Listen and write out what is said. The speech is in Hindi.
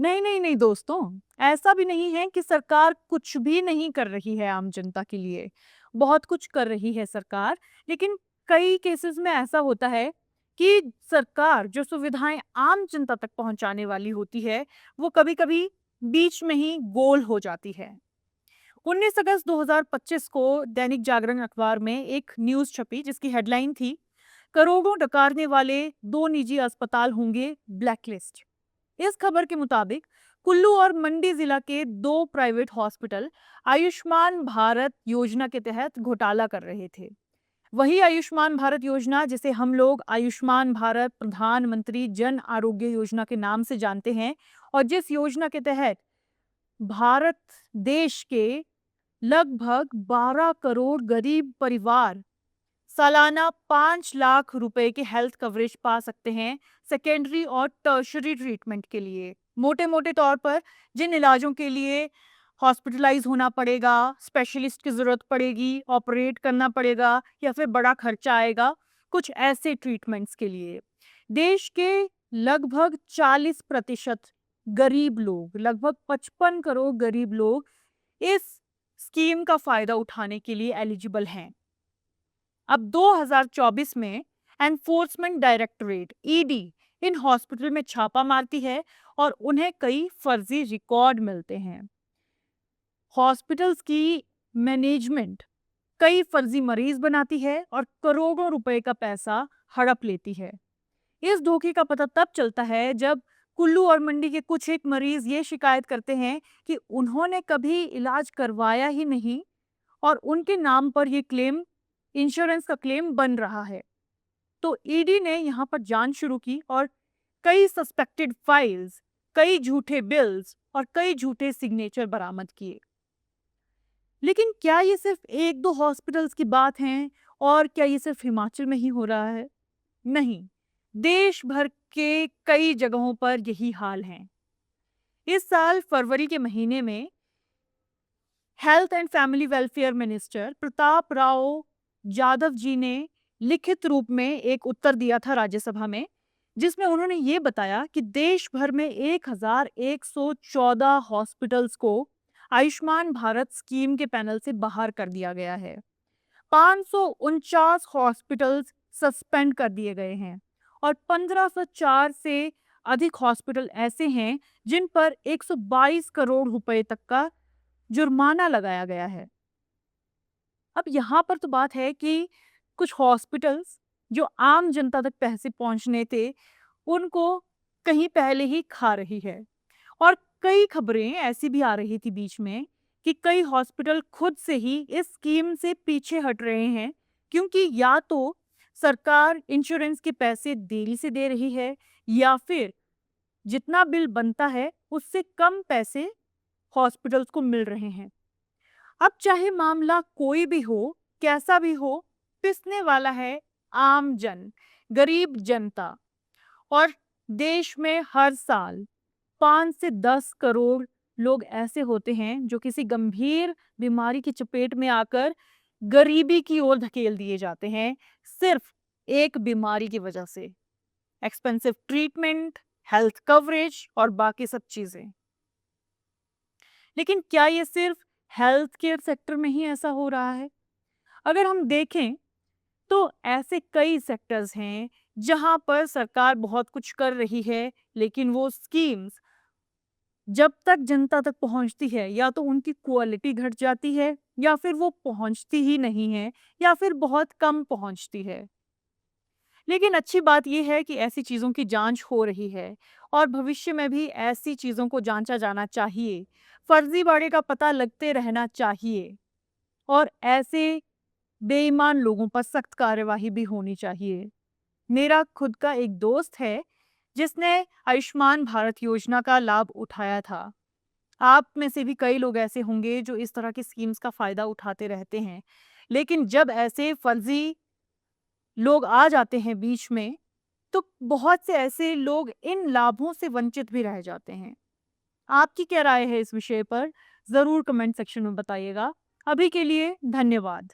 नहीं, नहीं, नहीं दोस्तों, ऐसा भी नहीं है कि सरकार कुछ भी नहीं कर रही है आम जनता के लिए। बहुत कुछ कर रही है सरकार, लेकिन कई केसेज़ में ऐसा होता है कि सरकार जो सुविधाएँ आम जनता तक पहुँचाने वाली होती है, वो कभी-कभी बीच में ही गोल हो जाती है। 19 अगस्त 2025 को दैनिक जागरण अखबार में एक न्यूज़ छपी जिसकी हेडलाइन थी, करोड़ों डकारने वाले 2 निजी अस्पताल होंगे ब्लैकलिस्ट। इस खबर के मुताबिक कुल्लू और मंडी जिला के 2 प्राइवेट हॉस्पिटल आयुष्मान भारत योजना के तहत घोटाला कर रहे थे। वही आयुष्मान भारत योजना जिसे हम लोग आयुष्मान भारत प्रधानमंत्री जन आरोग्य योजना के नाम से जानते हैं और जिस योजना के तहत भारत देश के लगभग 12 करोड़ गरीब परिवार सालाना 5 लाख रुपए के हेल्थ कवरेज पा सकते हैं सेकेंडरी और टर्शरी ट्रीटमेंट के लिए। मोटे-मोटे तौर पर जिन इलाजों के लिए हॉस्पिटलाइज होना पड़ेगा, स्पेशलिस्ट की ज़रूरत पड़ेगी, ऑपरेट करना पड़ेगा या फिर बड़ा खर्चा आएगा, कुछ ऐसे ट्रीटमेंट्स के लिए। देश के लगभग 40% गरीब लोग, लगभग 55 करोड़ गरीब लोग इस स्कीम का फ़ायदा उठाने के लिए एलिजिबल हैं। अब 2024 में enforcement directorate ED in hospital में छापा मारती है और उन्हें कई फर्जी रिकॉर्ड मिलते हैं। हॉस्पिटल्स की मैनेजमेंट कई फर्जी मरीज बनाती है और करोड़ों रुपए का पैसा हड़प लेती है। इस धोखे का पता तब चलता है जब कुल्लू और मंडी के कुछ एक मरीज ये शिकायत करते हैं कि उन्होंने कभी इलाज करवाया ही नहीं और उनके नाम पर ये क्लेम इंश्योरेंस का क्लेम बन रहा है। तो ईडी ने यहाँ पर जांच शुरू की और कई सस्पेक्टेड फाइल्स, कई झूठे बिल्स और कई झूठे सिग्नेचर बरामद किए। लेकिन क्या ये सिर्फ एक दो हॉस्पिटल्स की बात है और क्या ये सिर्फ हिमाचल में ही हो रहा है? नहीं, देश भर के कई जगहों पर यही हाल है। इस साल फरवरी के महीने में health and family welfare minister Pratap Rao Yadav ji ने लिखित रूप में एक उत्तर दिया था राज्यसभा में, जिसमें उन्होंने ये बताया कि देश भर में 1114 हॉस्पिटल्स को आयुष्मान भारत स्कीम के पैनल से बाहर कर दिया गया है। 549 हॉस्पिटल्स सस्पेंड कर दिए गए हैं और 1504 से अधिक हॉस्पिटल ऐसे हैं जिन पर 122 करोड़ रुपए तक का जुर्माना लगाया गया है। अब यहाँ पर तो बात है कि कुछ हॉस्पिटल्स जो आम जनता तक पैसे पहुंचने थे, उनको कहीं पहले ही खा रही है और कई खबरें ऐसी भी आ रही थी बीच में कि कई हॉस्पिटल खुद से ही इस स्कीम से पीछे हट रहे हैं क्योंकि या तो सरकार इंश्योरेंस के पैसे देरी से दे रही है या फिर जितना बिल बनता है उससे कम पैसे हॉस्पिटल्स को मिल रहे हैं। अब चाहे मामला कोई भी हो, कैसा भी हो, पिसने वाला है आम जन, गरीब जनता। और देश में हर साल 5 से 10 करोड़ लोग ऐसे होते हैं जो किसी गंभीर बीमारी की चपेट में आकर गरीबी की ओर धकेल दिए जाते हैं, सिर्फ एक बीमारी की वजह से। एक्सपेंसिव ट्रीटमेंट, हेल्थ कवरेज और बाकी सब चीजें। लेकिन क्या ये सिर्फ हेल्थ केयर सेक्टर में ही ऐसा हो रहा है? अगर हम देखें तो ऐसे कई सेक्टर्स हैं जहां पर सरकार बहुत कुछ कर रही है, लेकिन वो स्कीम्स जब तक जनता तक पहुंचती है या तो उनकी क्वालिटी घट जाती है या फिर वो पहुंचती ही नहीं है या फिर बहुत कम पहुंचती है। लेकिन अच्छी बात यह है कि ऐसी चीज़ों की जांच हो रही है और भविष्य में भी ऐसी चीज़ों को जांचा जाना चाहिए। फर्जीवाड़े का पता लगते रहना चाहिए और ऐसे बेईमान लोगों पर सख्त कार्यवाही भी होनी चाहिए। मेरा खुद का एक दोस्त है जिसने आयुष्मान भारत योजना का लाभ उठाया था। आप में से भी कई लोग ऐसे होंगे जो इस तरह की स्कीम्स का फायदा उठाते रहते हैं। लेकिन जब ऐसे फर्जी लोग आ जाते हैं बीच में, तो बहुत से ऐसे लोग इन लाभों से वंचित भी रह जाते हैं। आपकी क्या राय है इस विषय पर? ज़रूर कमेंट सेक्शन में बताइएगा। अभी के लिए धन्यवाद।